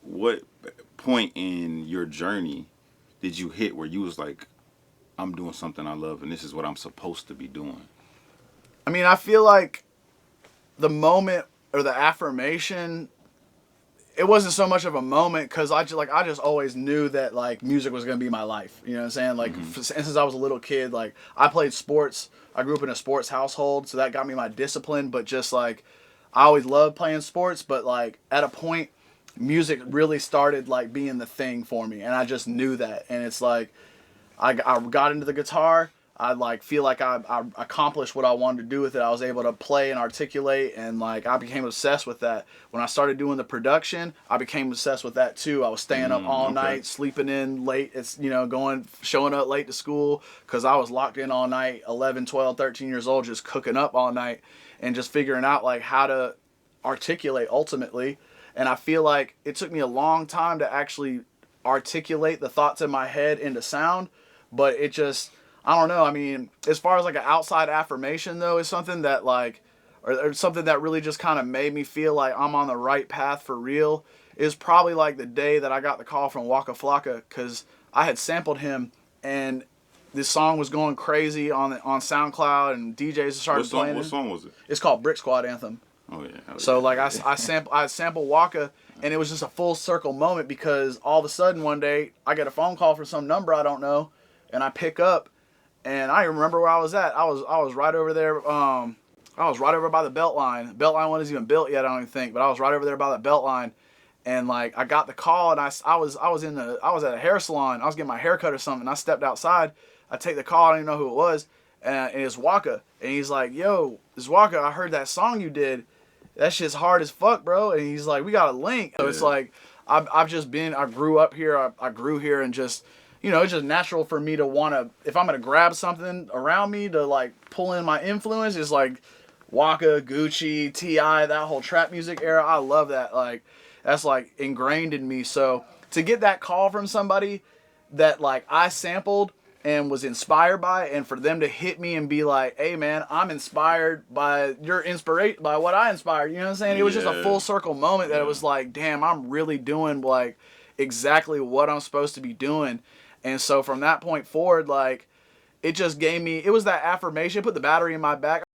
what point in your journey did you hit where you was like, I'm doing something I love and this is what I'm supposed to be doing? I mean, I feel like the moment or the affirmation, it wasn't so much of a moment because I just always knew that like music was gonna be my life. You know what I'm saying? Like since I was a little kid, like I played sports. I grew up in a sports household, so that got me my discipline. But just like I always loved playing sports, but like at a point, music really started like being the thing for me, and I just knew that. And it's like I got into the guitar. I like feel like I accomplished what I wanted to do with it. I was able to play and articulate, and like I became obsessed with that. When I started doing the production, I became obsessed with that too. I was staying up all night, sleeping in late. It's showing up late to school because I was locked in all night, 11, 12, 13 years old, just cooking up all night and just figuring out like how to articulate ultimately. And I feel like it took me a long time to actually articulate the thoughts in my head into sound, but it just, I don't know. I mean, as far as like an outside affirmation though, is something that like, or something that really just kind of made me feel like I'm on the right path for real, is probably like the day that I got the call from Waka Flocka, because I had sampled him and this song was going crazy on SoundCloud and DJs started playing it. What song was it? It's called Squad Anthem. Oh yeah. So like I sampled Waka, and it was just a full circle moment because all of a sudden one day I get a phone call from some number I don't know, and I pick up. And I remember where I was at. I was right over there. I was right over by the belt line. The belt line wasn't even built yet, I don't even think. But I was right over there by the belt line, and like I got the call, and I was at a hair salon. I was getting my hair cut or something. I stepped outside. I take the call. I don't even know who it was, and it's Waka. And he's like, "Yo, this Waka. I heard that song you did. That shit's hard as fuck, bro." And he's like, "We got a link." So it's like I grew up here. I grew here, and just. It's just natural for me to want to, if I'm going to grab something around me to like pull in my influence, it's like Waka, Gucci, T.I., that whole trap music era. I love that. Like, that's like ingrained in me. So to get that call from somebody that like I sampled and was inspired by, and for them to hit me and be like, "Hey man, I'm inspired by your inspiration, by what I inspired." You know what I'm saying? It was just a full circle moment that it was like, damn, I'm really doing like exactly what I'm supposed to be doing. And so from that point forward, like, it just gave me, it was that affirmation, put the battery in my back.